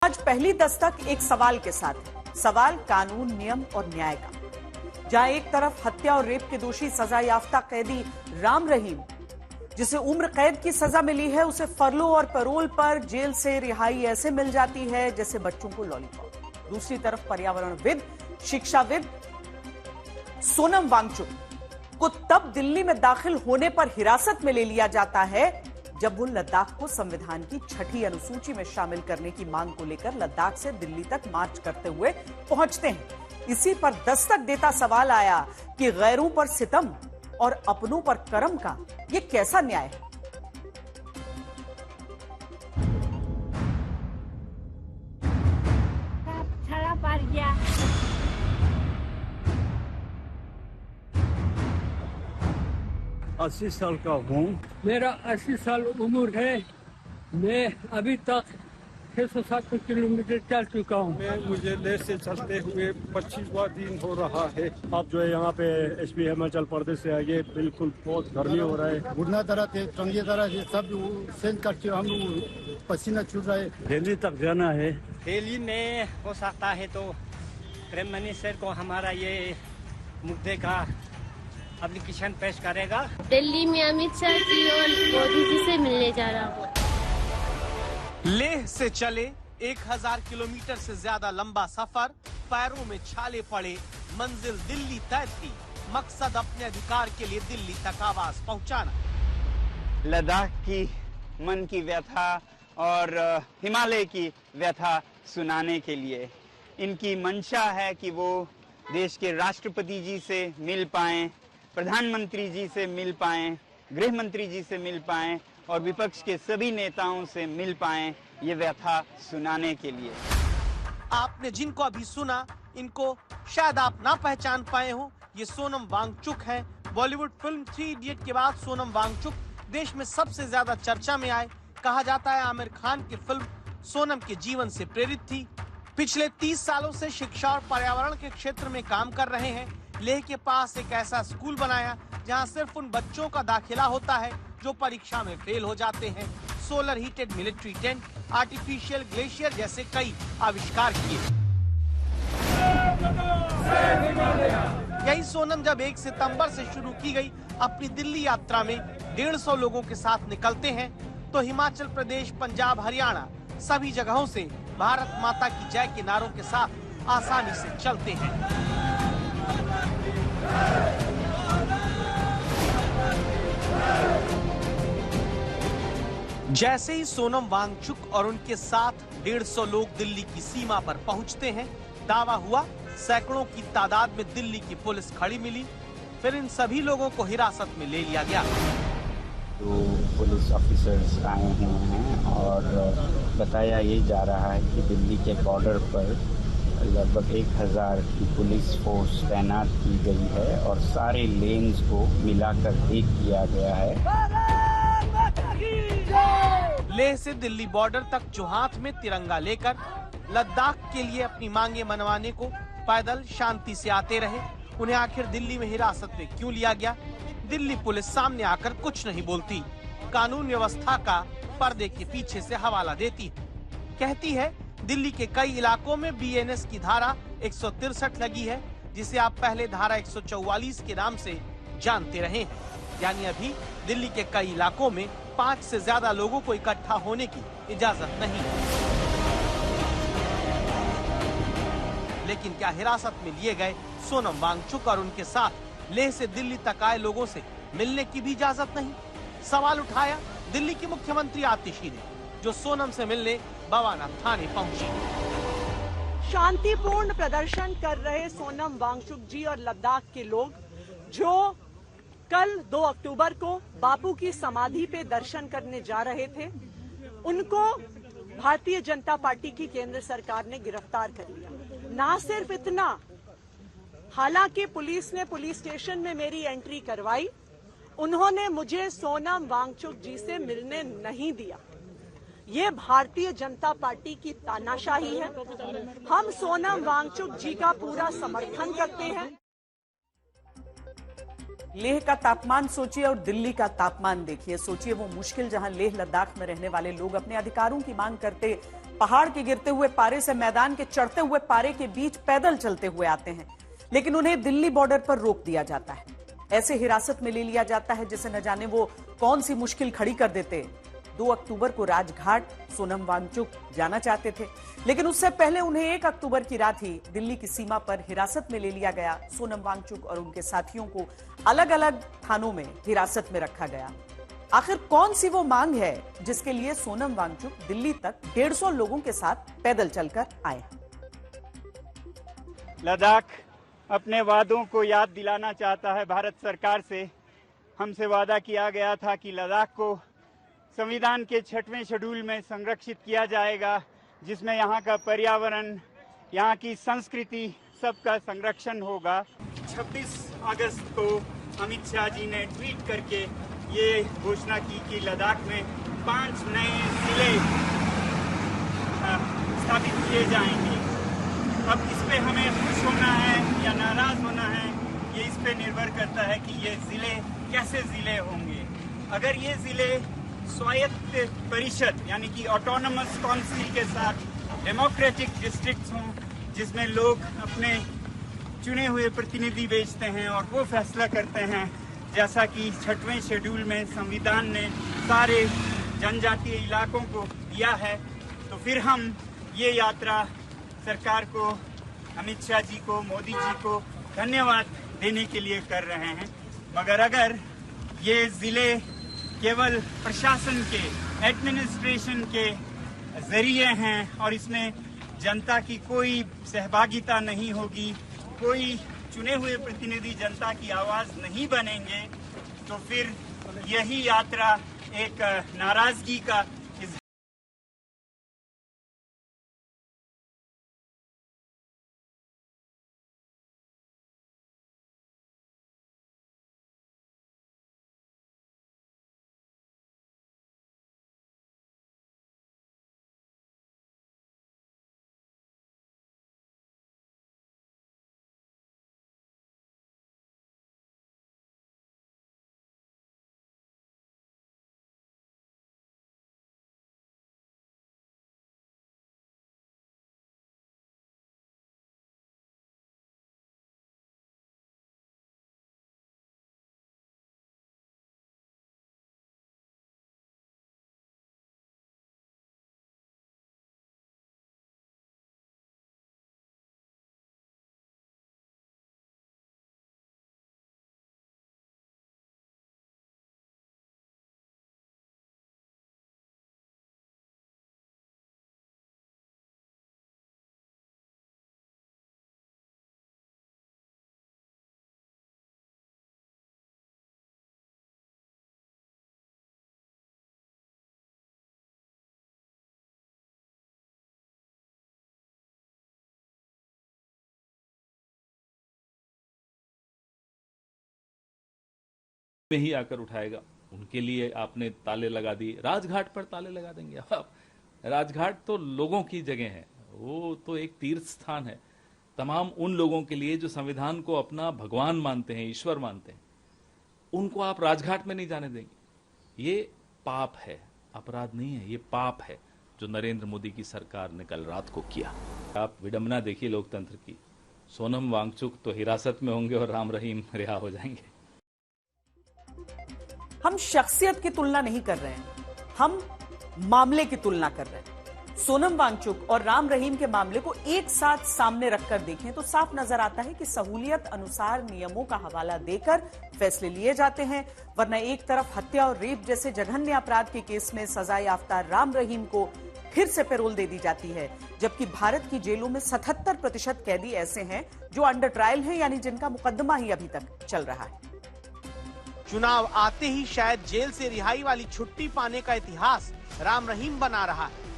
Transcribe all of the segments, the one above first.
आज पहली दस्तक एक सवाल के साथ है। सवाल कानून, नियम और न्याय का। जहां एक तरफ हत्या और रेप के दोषी सजा याफ्ता कैदी राम रहीम, जिसे उम्र कैद की सजा मिली है, उसे फरलो और पैरोल पर जेल से रिहाई ऐसे मिल जाती है जैसे बच्चों को लॉलीपॉप। दूसरी तरफ पर्यावरणविद, शिक्षाविद सोनम वांगचुक को तब दिल्ली में दाखिल होने पर हिरासत में ले लिया जाता है जब वो लद्दाख को संविधान की 6ठी अनुसूची में शामिल करने की मांग को लेकर लद्दाख से दिल्ली तक मार्च करते हुए पहुंचते हैं। इसी पर दस्तक देता सवाल आया कि गैरों पर सितम और अपनों पर करम का ये कैसा न्याय है। छड़ा पड़ गया। अस्सी साल का हूँ। मेरा 80 साल उम्र है। मैं अभी तक 607 किलोमीटर चल चुका हूँ। मुझे लेह से चलते हुए 25वां दिन हो रहा है। अब जो है यहाँ पे एसपी हिमाचल प्रदेश से आगे बिल्कुल बहुत गर्मी हो रहा है। घुटना दर्द है, टंगे दर्द है, सब सेंध करके हम पसीना छूट रहा है। दिल्ली तक जाना है। दिल्ली में हो सकता है तो प्राइम मिनिस्टर को हमारा ये मुद्दे का एप्लीकेशन पेश करेगा। दिल्ली में अमित शाह जी और मोदी जी से मिलने जा रहा हूँ। लेह से चले 1000 किलोमीटर से ज्यादा लंबा सफर, पैरों में छाले पड़े, मंजिल दिल्ली तय थी, मकसद अपने अधिकार के लिए दिल्ली तक आवाज पहुंचाना। लद्दाख की मन की व्यथा और हिमालय की व्यथा सुनाने के लिए इनकी मंशा है कि वो देश के राष्ट्रपति जी से मिल पाएं, प्रधानमंत्री जी से मिल पाएं, गृह मंत्री जी से मिल पाएं और विपक्ष के सभी नेताओं से मिल पाएं, ये व्यथा सुनाने के लिए। आपने जिनको अभी सुना, इनको शायद आप ना पहचान पाए हो। ये सोनम वांगचुक हैं। बॉलीवुड फिल्म 3 इडियट के बाद सोनम वांगचुक देश में सबसे ज्यादा चर्चा में आए। कहा जाता है आमिर खान की फिल्म सोनम के जीवन से प्रेरित थी। पिछले 30 सालों से शिक्षा और पर्यावरण के क्षेत्र में काम कर रहे हैं। लेह के पास एक ऐसा स्कूल बनाया जहां सिर्फ उन बच्चों का दाखिला होता है जो परीक्षा में फेल हो जाते हैं। Solar heated military tent, artificial glacier जैसे कई आविष्कार किए। यही सोनम जब 1 सितंबर से शुरू की गई अपनी दिल्ली यात्रा में 150 लोगों के साथ निकलते हैं तो हिमाचल प्रदेश, पंजाब, हरियाणा सभी जगहों से भारत माता की जय के नारों के साथ आसानी से चलते हैं। जैसे ही सोनम वांगचुक और उनके साथ 150 लोग दिल्ली की सीमा पर पहुंचते हैं, दावा हुआ सैकड़ों की तादाद में दिल्ली की पुलिस खड़ी मिली। फिर इन सभी लोगों को हिरासत में ले लिया गया। तो पुलिस ऑफिसर्स आए हैं और बताया ये जा रहा है कि दिल्ली के बॉर्डर पर लगभग 1000 की पुलिस फोर्स तैनात की गई है और सारे लेन्स को मिलाकर एक किया गया है। लेह से दिल्ली बॉर्डर तक जो हाथ में तिरंगा लेकर लद्दाख के लिए अपनी मांगे मनवाने को पैदल शांति से आते रहे, उन्हें आखिर दिल्ली में हिरासत में क्यों लिया गया? दिल्ली पुलिस सामने आकर कुछ नहीं बोलती, कानून व्यवस्था का पर्दे के पीछे से हवाला देती है। कहती है दिल्ली के कई इलाकों में बीएनएस की धारा 163 लगी है, जिसे आप पहले धारा 144 के नाम से जानते रहे हैं। यानी अभी दिल्ली के कई इलाकों में 5 से ज्यादा लोगों को इकट्ठा होने की इजाजत नहीं है। लेकिन क्या हिरासत में लिए गए सोनम वांगचुक और उनके साथ लेह से दिल्ली तक आए लोगों से मिलने की भी इजाजत नहीं? सवाल उठाया दिल्ली की मुख्यमंत्री आतिशी ने, जो सोनम से मिलने बवाना थाने पहुंची। शांतिपूर्ण प्रदर्शन कर रहे सोनम वांगचुक जी और लद्दाख के लोग, जो कल 2 अक्टूबर को बापू की समाधि पे दर्शन करने जा रहे थे, उनको भारतीय जनता पार्टी की केंद्र सरकार ने गिरफ्तार कर लिया। ना सिर्फ इतना, हालांकि पुलिस ने पुलिस स्टेशन में मेरी एंट्री करवाई, उन्होंने मुझे सोनम वांगचुक जी से मिलने नहीं दिया। ये भारतीय जनता पार्टी की तानाशाही है। हम सोनम वांगचुक जी का पूरा समर्थन करते हैं। लेह का तापमान सोचिए और दिल्ली का तापमान देखिए। सोचिए वो मुश्किल जहां लेह लद्दाख में रहने वाले लोग अपने अधिकारों की मांग करते पहाड़ के गिरते हुए पारे से मैदान के चढ़ते हुए पारे के बीच पैदल चलते हुए आते हैं, लेकिन उन्हें दिल्ली बॉर्डर पर रोक दिया जाता है। ऐसे हिरासत में ले लिया जाता है जिसे न जाने वो कौन सी मुश्किल खड़ी कर देते। 2 अक्टूबर को राजघाट सोनम वांगचुक जाना चाहते थे, लेकिन उससे पहले उन्हें 1 अक्टूबर की रात ही दिल्ली की सीमा पर हिरासत में ले लिया गया। सोनम वांगचुक और उनके साथियों को अलग अलग थानों में हिरासत में रखा गया। आखिर कौन सी वो मांग है जिसके लिए सोनम वांगचुक दिल्ली तक 150 लोगों के साथ पैदल चलकर आए? लद्दाख अपने वादों को याद दिलाना चाहता है भारत सरकार से। हमसे वादा किया गया था कि लद्दाख को संविधान के 6वें शेड्यूल में संरक्षित किया जाएगा, जिसमें यहाँ का पर्यावरण, यहाँ की संस्कृति, सबका संरक्षण होगा। 26 अगस्त को अमित शाह जी ने ट्वीट करके ये घोषणा की कि लद्दाख में 5 नए जिले स्थापित किए जाएंगे। अब इस पे हमें खुश होना है या नाराज होना है, ये इस पे निर्भर करता है कि ये जिले कैसे जिले होंगे। अगर ये जिले स्वायत्त परिषद यानी कि ऑटोनमस काउंसिल के साथ डेमोक्रेटिक डिस्ट्रिक्ट्स हों, जिसमें लोग अपने चुने हुए प्रतिनिधि भेजते हैं और वो फैसला करते हैं, जैसा कि 6वें शेड्यूल में संविधान ने सारे जनजातीय इलाकों को दिया है, तो फिर हम ये यात्रा सरकार को, अमित शाह जी को, मोदी जी को धन्यवाद देने के लिए कर रहे हैं। मगर अगर ये जिले केवल प्रशासन के, एडमिनिस्ट्रेशन के जरिए हैं और इसमें जनता की कोई सहभागिता नहीं होगी, कोई चुने हुए प्रतिनिधि जनता की आवाज नहीं बनेंगे, तो फिर यही यात्रा एक नाराजगी का में ही आकर उठाएगा। उनके लिए आपने ताले लगा दिए, राजघाट पर ताले लगा देंगे आप? राजघाट तो लोगों की जगह है, वो तो एक तीर्थ स्थान है तमाम उन लोगों के लिए जो संविधान को अपना भगवान मानते हैं, ईश्वर मानते हैं। उनको आप राजघाट में नहीं जाने देंगे। ये पाप है, अपराध नहीं है, ये पाप है जो नरेंद्र मोदी की सरकार ने कल रात को किया। आप विडंबना देखिए लोकतंत्र की। सोनम वांगचुक तो हिरासत में होंगे और राम रहीम रिहा हो जाएंगे। हम शख्सियत की तुलना नहीं कर रहे हैं, हम मामले की तुलना कर रहे हैं। सोनम वांगचुक और राम रहीम के मामले को एक साथ सामने रखकर देखें तो साफ नजर आता है कि सहूलियत अनुसार नियमों का हवाला देकर फैसले लिए जाते हैं, वरना एक तरफ हत्या और रेप जैसे जघन्य अपराध के केस में सजा याफ्ता राम रहीम को फिर से पैरोल दे दी जाती है, जबकि भारत की जेलों में 77% कैदी ऐसे हैं जो अंडर ट्रायल हैं, यानी जिनका मुकदमा ही अभी तक चल रहा है। चुनाव आते ही शायद जेल से रिहाई वाली छुट्टी पाने का इतिहास राम रहीम बना रहा है।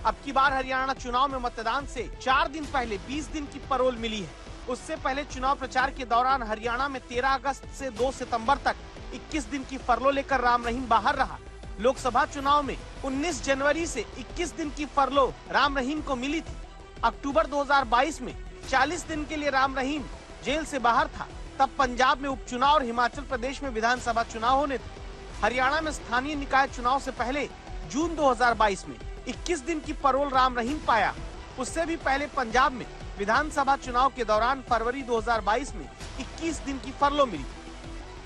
अब की बार हरियाणा चुनाव में मतदान से 4 दिन पहले 20 दिन की पैरोल मिली है। उससे पहले चुनाव प्रचार के दौरान हरियाणा में 13 अगस्त से 2 सितंबर तक 21 दिन की फरलो लेकर राम रहीम बाहर रहा। लोकसभा चुनाव में 19 जनवरी से 21 दिन की फरलो राम रहीम को मिली थी। अक्टूबर 2022 में 40 दिन के लिए राम रहीम जेल से बाहर था। तब पंजाब में उपचुनाव और हिमाचल प्रदेश में विधानसभा चुनाव होने थे। हरियाणा में स्थानीय निकाय चुनाव से पहले जून 2022 में 21 दिन की परोल राम रहीम पाया। उससे भी पहले पंजाब में विधानसभा चुनाव के दौरान फरवरी 2022 में 21 दिन की फरलो मिली।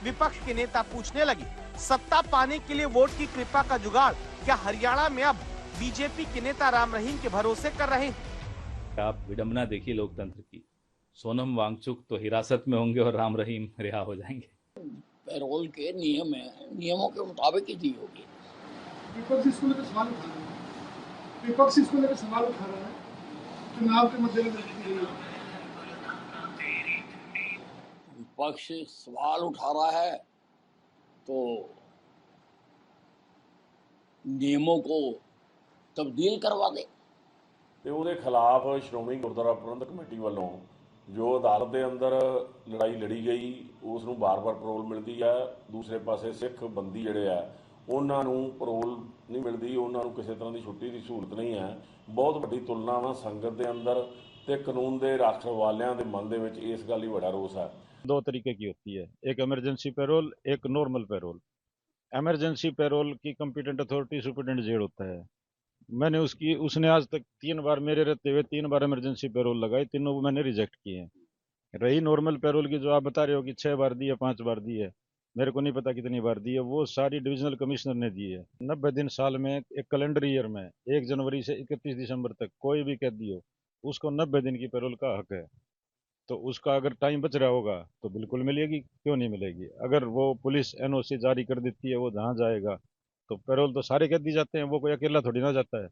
विपक्ष के नेता पूछने लगे, सत्ता पाने के लिए वोट की कृपा का जुगाड़ क्या हरियाणा में अब बीजेपी के नेता राम रहीम के भरोसे कर रहे हैं? आप विडंबना देखिए लोकतंत्र की। सोनम वांगचुक तो हिरासत में होंगे और राम रहीम रिहा हो जाएंगे। पैरोल के नियम है, नियमों के मुताबिक ही दी होगी। विपक्ष इसको लेकर सवाल उठा रहा है, चुनाव के मद्देनजर विपक्ष सवाल उठा रहा है तो नियमों को तब्दील करवा दे। ਤੇ ਉਹਦੇ ਖਿਲਾਫ ਸ਼੍ਰੋਮਣੀ ਗੁਰਦੁਆਰਾ ਪ੍ਰਬੰਧਕ ਕਮੇਟੀ ਵੱਲੋਂ ਜੋ ਅਦਾਲਤ ਦੇ ਅੰਦਰ ਲੜਾਈ ਲੜੀ ਗਈ ਉਸ ਨੂੰ ਬਾਰ-ਬਾਰ ਪਰੋਲ ਮਿਲਦੀ ਹੈ। ਦੂਸਰੇ ਪਾਸੇ ਸਿੱਖ ਬੰਦੀ ਜਿਹੜੇ ਆ ਉਹਨਾਂ ਨੂੰ ਪਰੋਲ ਨਹੀਂ ਮਿਲਦੀ, ਉਹਨਾਂ ਨੂੰ ਕਿਸੇ ਤਰ੍ਹਾਂ ਦੀ ਛੁੱਟੀ ਦੀ ਸਹੂਲਤ ਨਹੀਂ ਹੈ। ਬਹੁਤ ਵੱਡੀ ਤੁਲਨਾ ਵਾ ਸੰਗਤ ਦੇ ਅੰਦਰ ਤੇ ਕਾਨੂੰਨ ਦੇ ਰੱਖਣ ਵਾਲਿਆਂ ਦੇ ਮਨ ਦੇ ਵਿੱਚ ਇਸ ਗੱਲ ਹੀ ਬੜਾ ਰੋਸ है। दो तरीके की होती है, एक इमरजेंसी पैरोल, एक नॉर्मल पैरोल। इमरजेंसी पैरोल की कंपिटेंट अथॉरिटी सुप्रिटेंडेंट जेल होता है। मैंने उसने आज तक 3 बार मेरे रहते हुए 3 बार इमरजेंसी पैरोल लगाई, तीनों मैंने रिजेक्ट किए हैं। रही नॉर्मल पैरोल की जो आप बता रहे हो कि 6 बार दी है, 5 बार दी है, मेरे को नहीं पता कितनी बार दी है, वो सारी डिविजनल कमिश्नर ने दी है। 90 दिन साल में, एक कैलेंडर ईयर में 1 जनवरी से 31 दिसंबर तक कोई भी कैदी हो उसको 90 दिन की पैरोल का हक है। तो उसका अगर टाइम बच रहा होगा तो बिल्कुल मिलेगी, क्यों नहीं मिलेगी। अगर वो पुलिस NOC जारी कर देती है, वो जहाँ जाएगा तो पैरोल तो सारे कैदी जाते हैं, वो कोई अकेला थोड़ी ना जाता है।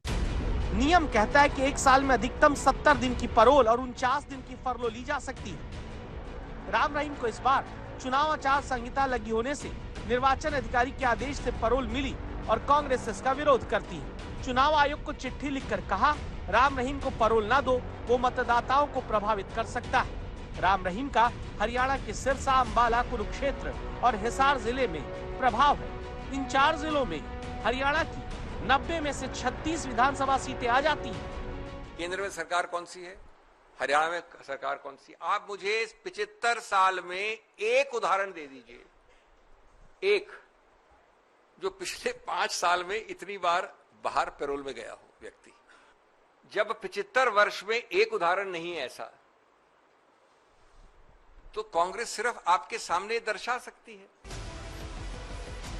नियम कहता है कि 1 साल में अधिकतम 70 दिन की परोल और 49 दिन की फरलो ली जा सकती है। राम रहीम को इस बार चुनाव आचार संहिता लगी होने से निर्वाचन अधिकारी के आदेश से परोल मिली और कांग्रेस इसका विरोध करती है। चुनाव आयोग को चिट्ठी लिखकर कहा, राम रहीम को परोल न दो, वो मतदाताओं को प्रभावित कर सकता है। राम रहीम का हरियाणा के सिरसा, अंबाला, कुरुक्षेत्र और हिसार जिले में प्रभाव है। इन 4 जिलों में हरियाणा की 90 में से 36 विधानसभा सीटें आ जाती हैं। केंद्र में सरकार कौन सी है, हरियाणा में सरकार कौन सी? आप मुझे 75 साल में एक उदाहरण दे दीजिए, एक जो पिछले 5 साल में इतनी बार बाहर पैरोल में गया हो व्यक्ति। जब 75 वर्ष में एक उदाहरण नहीं है ऐसा, तो कांग्रेस सिर्फ आपके सामने दर्शा सकती है।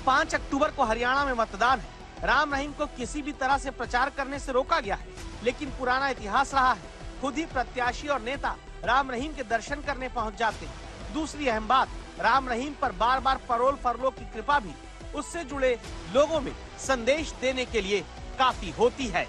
5 अक्टूबर को हरियाणा में मतदान है। राम रहीम को किसी भी तरह से प्रचार करने से रोका गया है, लेकिन पुराना इतिहास रहा है, खुद ही प्रत्याशी और नेता राम रहीम के दर्शन करने पहुंच जाते हैं। दूसरी अहम बात, राम रहीम पर बार बार परोल फरलो की कृपा भी उससे जुड़े लोगों में संदेश देने के लिए काफी होती है।